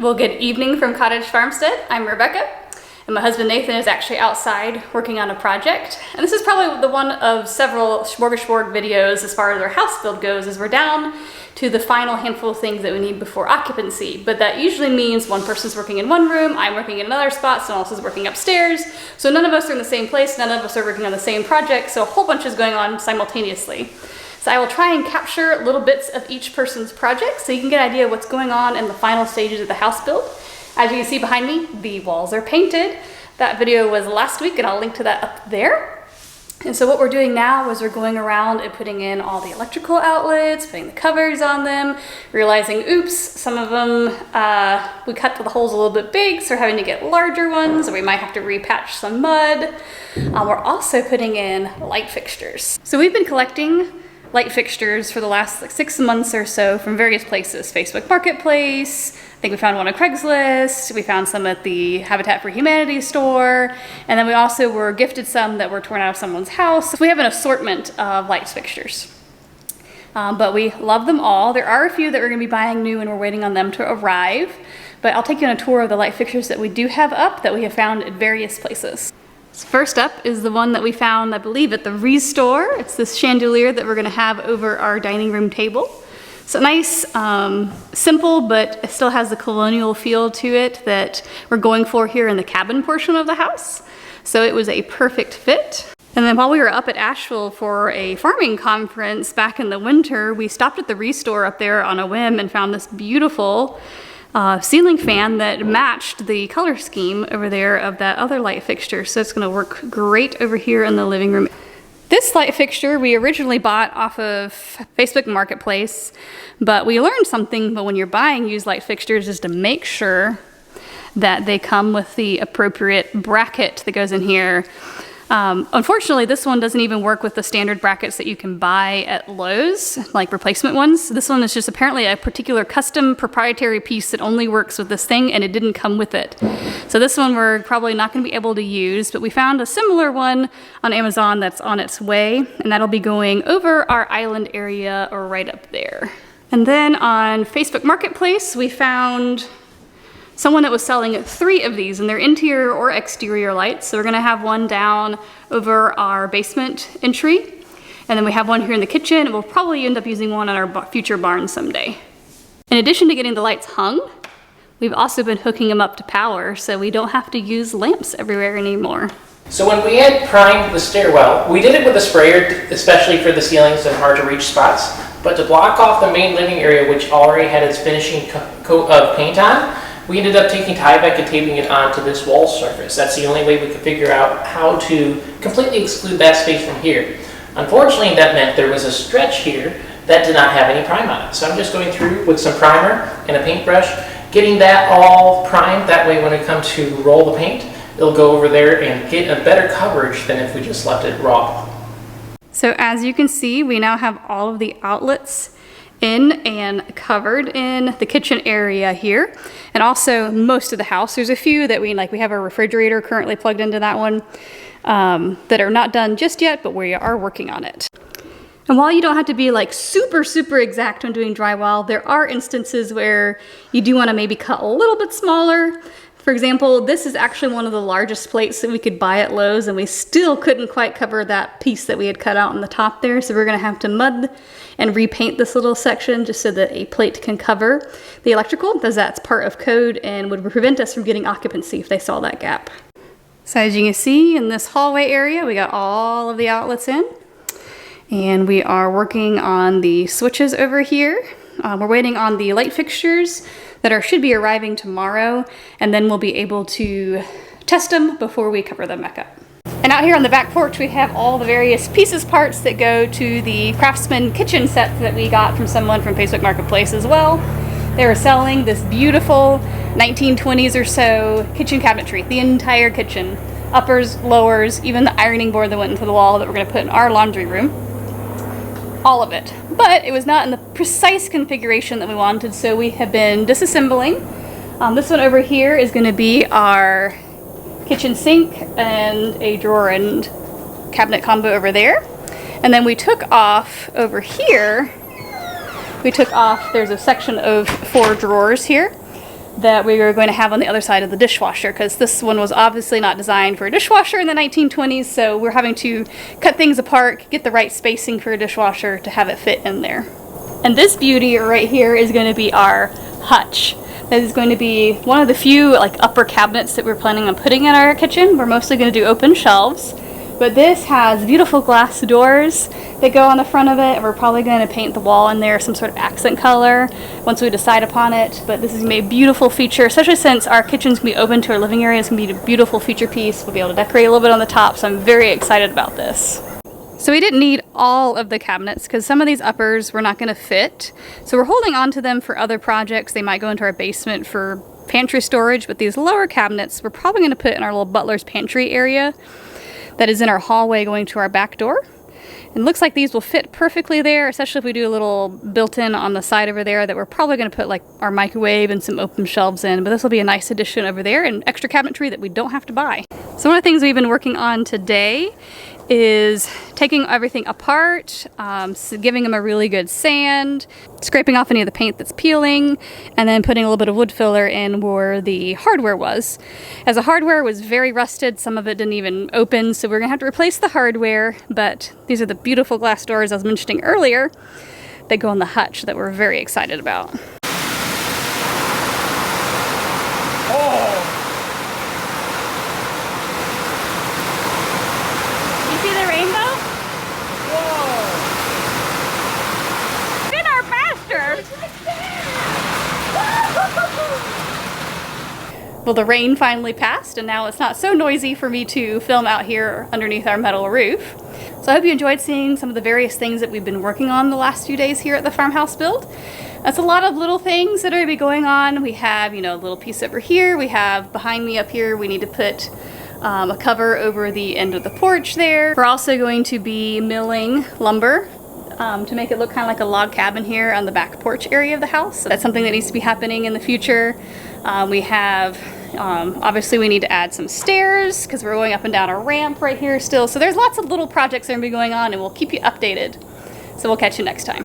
Well, good evening from Cottage Farmstead. I'm Rebecca, and my husband Nathan is actually outside working on a project. And this is probably the one of several smorgasbord videos as far as our house build goes, as we're down to the final handful of things that we need before occupancy. But that usually means one person's working in one room, I'm working in another spot, someone else is working upstairs. So none of us are in the same place, none of us are working on the same project, so a whole bunch is going on simultaneously. So I will try and capture little bits of each person's project so you can get an idea of what's going on in the final stages of the house build. As you can see behind me, the walls are painted. That video was last week and I'll link to that up there. And so what we're doing now is we're going around and putting in all the electrical outlets, putting the covers on them, realizing, oops, some of them, we cut the holes a little bit big, so we're having to get larger ones, or we might have to repatch some mud. We're also putting in light fixtures. So we've been collecting light fixtures for the last 6 months or so from various places. Facebook Marketplace, I think we found one on Craigslist, we found some at the Habitat for Humanity store, and then we also were gifted some that were torn out of someone's house. So we have an assortment of light fixtures. But we love them all. There are a few that we're gonna be buying new and we're waiting on them to arrive, but I'll take you on a tour of the light fixtures that we do have up that we have found at various places. First up is the one that we found, I believe, at the Restore. It's this chandelier that we're gonna have over our dining room table. So nice, simple, but it still has the colonial feel to it that we're going for here in the cabin portion of the house. So it was a perfect fit. And then while we were up at Asheville for a farming conference back in the winter, we stopped at the Restore up there on a whim and found this beautiful ceiling fan that matched the color scheme over there of that other light fixture. So it's gonna work great over here in the living room. This light fixture we originally bought off of Facebook Marketplace, but we learned something, but when you're buying used light fixtures is to make sure that they come with the appropriate bracket that goes in here. Unfortunately, this one doesn't even work with the standard brackets that you can buy at Lowe's, like replacement ones. This one is just apparently a particular custom proprietary piece that only works with this thing, and it didn't come with it. So this one we're probably not going to be able to use, but we found a similar one on Amazon that's on its way, and that'll be going over our island area or right up there. And then on Facebook Marketplace, we found someone that was selling 3 of these, and they're interior or exterior lights. So we're gonna have one down over our basement entry, and then we have one here in the kitchen, and we'll probably end up using one on our future barn someday. In addition to getting the lights hung, we've also been hooking them up to power, so we don't have to use lamps everywhere anymore. So when we had primed the stairwell, we did it with a sprayer, especially for the ceilings and hard to reach spots, but to block off the main living area, which already had its finishing coat of paint on, we ended up taking Tyvek and taping it onto this wall surface. That's the only way we could figure out how to completely exclude that space from here. Unfortunately, that meant there was a stretch here that did not have any prime on it. So I'm just going through with some primer and a paintbrush, getting that all primed. That way when it comes to roll the paint, it'll go over there and get a better coverage than if we just left it raw. So as you can see, we now have all of the outlets in and covered in the kitchen area here, and also most of the house. There's a few that we have our refrigerator currently plugged into that one that are not done just yet, but we are working on it. And while you don't have to be like super exact when doing drywall, there are instances where you do want to maybe cut a little bit smaller. For example, this is actually one of the largest plates that we could buy at Lowe's, and we still couldn't quite cover that piece that we had cut out on the top there. So we're gonna have to mud and repaint this little section just so that a plate can cover the electrical, because that's part of code and would prevent us from getting occupancy if they saw that gap. So as you can see in this hallway area, we got all of the outlets in, and we are working on the switches over here. We're waiting on the light fixtures that should be arriving tomorrow, and then we'll be able to test them before we cover them back up. And out here on the back porch, we have all the various pieces, parts that go to the Craftsman kitchen set that we got from someone from Facebook Marketplace as well. They were selling this beautiful 1920s or so kitchen cabinetry, the entire kitchen, uppers, lowers, even the ironing board that went into the wall that we're gonna put in our laundry room. All of it. But it was not in the precise configuration that we wanted, so we have been disassembling. This one over here is going to be our kitchen sink and a drawer and cabinet combo over there. And then we took off over here, there's a section of 4 drawers here that we were going to have on the other side of the dishwasher, because this one was obviously not designed for a dishwasher in the 1920s, so we're having to cut things apart, get the right spacing for a dishwasher to have it fit in there. And this beauty right here is going to be our hutch. That is going to be one of the few like upper cabinets that we're planning on putting in our kitchen. We're mostly going to do open shelves, but this has beautiful glass doors that go on the front of it, and we're probably going to paint the wall in there some sort of accent color once we decide upon it. But this is going to be a beautiful feature, especially since our kitchen's going to be open to our living area. It's going to be a beautiful feature piece. We'll be able to decorate a little bit on the top, so I'm very excited about this. So we didn't need all of the cabinets because some of these uppers were not going to fit. So we're holding on to them for other projects. They might go into our basement for pantry storage, but these lower cabinets we're probably going to put in our little butler's pantry area that is in our hallway going to our back door. It looks like these will fit perfectly there, especially if we do a little built-in on the side over there that we're probably going to put like our microwave and some open shelves in, but this will be a nice addition over there and extra cabinetry that we don't have to buy. So one of the things we've been working on today is taking everything apart, giving them a really good sand, scraping off any of the paint that's peeling, and then putting a little bit of wood filler in where the hardware was. As the hardware was very rusted, some of it didn't even open, so we're gonna have to replace the hardware, but these are the beautiful glass doors I was mentioning earlier that go on the hutch that we're very excited about. Well, the rain finally passed, and now it's not so noisy for me to film out here underneath our metal roof. So I hope you enjoyed seeing some of the various things that we've been working on the last few days here at the farmhouse build. That's a lot of little things that are going to be going on. We have, you know, a little piece over here. We have behind me up here, we need to put a cover over the end of the porch there. We're also going to be milling lumber to make it look kind of like a log cabin here on the back porch area of the house. So that's something that needs to be happening in the future. We have, obviously we need to add some stairs because we're going up and down a ramp right here still. So there's lots of little projects that are going to be going on, and we'll keep you updated. So we'll catch you next time.